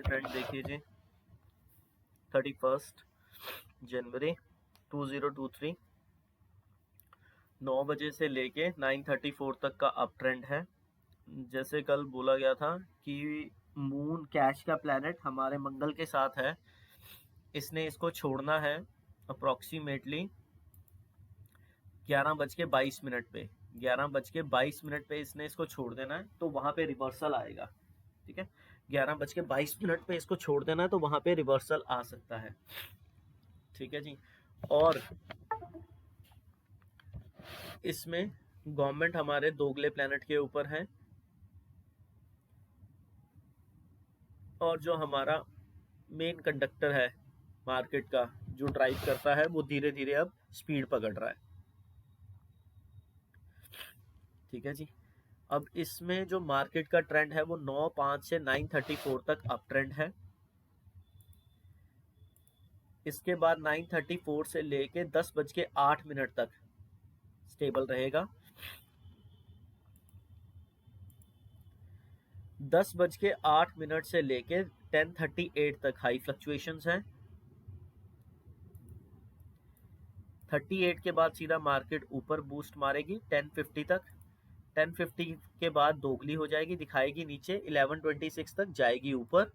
Trend देखिए जी, 31 जनवरी 2023 9 बजे से लेके 9:34 तक का अप ट्रेंड है। जैसे कल बोला गया था कि मून कैश का प्लैनेट हमारे मंगल के साथ है, इसने इसको छोड़ना है अप्रॉक्सीमेटली 11:22 पे। 11:22 पे इसने इसको छोड़ देना है, तो वहां पे रिवर्सल आएगा। ठीक है, 11:22 पे इसको छोड़ देना है, तो वहां पे रिवर्सल आ सकता है। ठीक है जी। और इसमें गवर्नमेंट हमारे दोगले प्लैनेट के ऊपर है, और जो हमारा मेन कंडक्टर है मार्केट का, जो ड्राइव करता है, वो धीरे धीरे अब स्पीड पकड़ रहा है। ठीक है जी। अब इसमें जो मार्केट का ट्रेंड है वो 9:05 से 9:34 तक अप ट्रेंड है। इसके बाद 9:34 से लेके 10:08 तक स्टेबल रहेगा। 10:08 से लेके 10:38 तक हाई फ्लक्चुएशंस हैं। 38 के बाद सीधा मार्केट ऊपर बूस्ट मारेगी 10:50 तक। 10:50 के बाद दोगली हो जाएगी, दिखाएगी नीचे, 11:26 तक जाएगी ऊपर।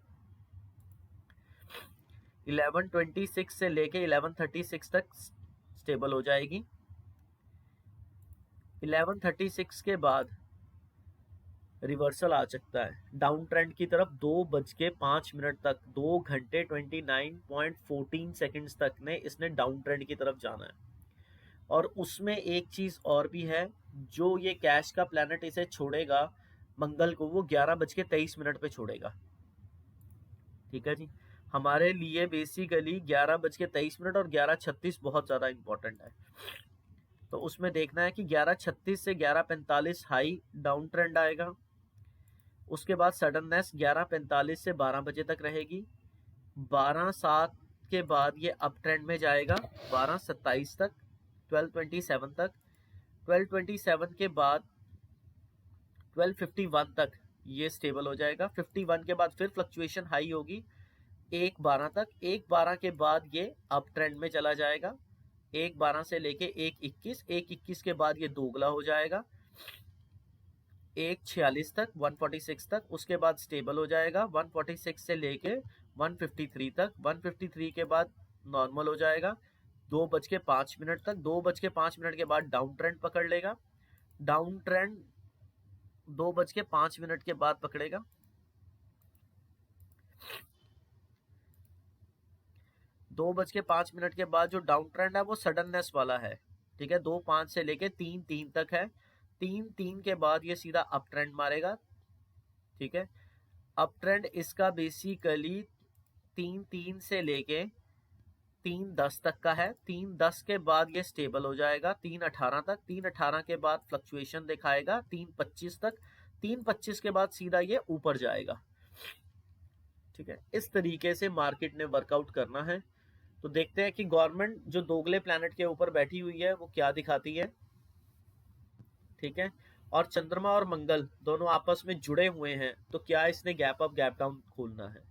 11:26 से लेके 11:36 तक स्टेबल हो जाएगी। 11:36 के बाद रिवर्सल आ सकता है डाउन ट्रेंड की तरफ। 2:05 तक, 2 घंटे 29.14 सेकेंड्स तक ने इसने डाउन ट्रेंड की तरफ जाना है। और उसमें एक चीज और भी है, जो ये कैश का प्लैनेट इसे छोड़ेगा मंगल को, वो 11:23 पे छोड़ेगा। ठीक है जी। हमारे लिए बेसिकली 11:23 और 11:36 बहुत ज्यादा इंपॉर्टेंट है। तो उसमें देखना है कि 11:36 से 11:45 हाई डाउन ट्रेंड आएगा। उसके बाद सडननेस 11:45 से 12 बजे तक रहेगी। 12:07 के बाद ये अप ट्रेंड में जाएगा 12:27 तक, 12:27 तक। 12:27 के बाद 12:51 तक ये स्टेबल हो जाएगा। 51 के बाद फिर फ्लक्चुएशन हाई होगी 1:12 तक। 1:12 के बाद ये अप ट्रेंड में चला जाएगा 1:12 से लेके 1:21। 1:21 के बाद ये दोगला हो जाएगा 1:46 तक, 146 तक। उसके बाद स्टेबल हो जाएगा 146 से लेके 153 तक। 153 के बाद नॉर्मल हो जाएगा 2:05 तक। 2:05 के बाद डाउन ट्रेंड पकड़ लेगा। डाउन ट्रेंड 2:05 के बाद पकड़ेगा। 2:05 के बाद जो डाउन ट्रेंड है वो सडननेस वाला है। ठीक है, 2:05 से लेके 3:03 तक है। 3:03 के बाद ये सीधा अप ट्रेंड मारेगा। ठीक है, अप ट्रेंड इसका बेसिकली 3:03 से लेके 3:10 तक का है। 3:10 के बाद ये स्टेबल हो जाएगा 3:18 तक। 3:18 के बाद फ्लक्चुएशन दिखाएगा 3:25 तक। 3:25 के बाद सीधा ये ऊपर जाएगा। ठीक है, इस तरीके से मार्केट ने वर्कआउट करना है। तो देखते हैं कि गवर्नमेंट जो दोगले प्लैनेट के ऊपर बैठी हुई है वो क्या दिखाती है। ठीक है, और चंद्रमा और मंगल दोनों आपस में जुड़े हुए हैं, तो क्या इसने गैप अप गैप डाउन खोलना है।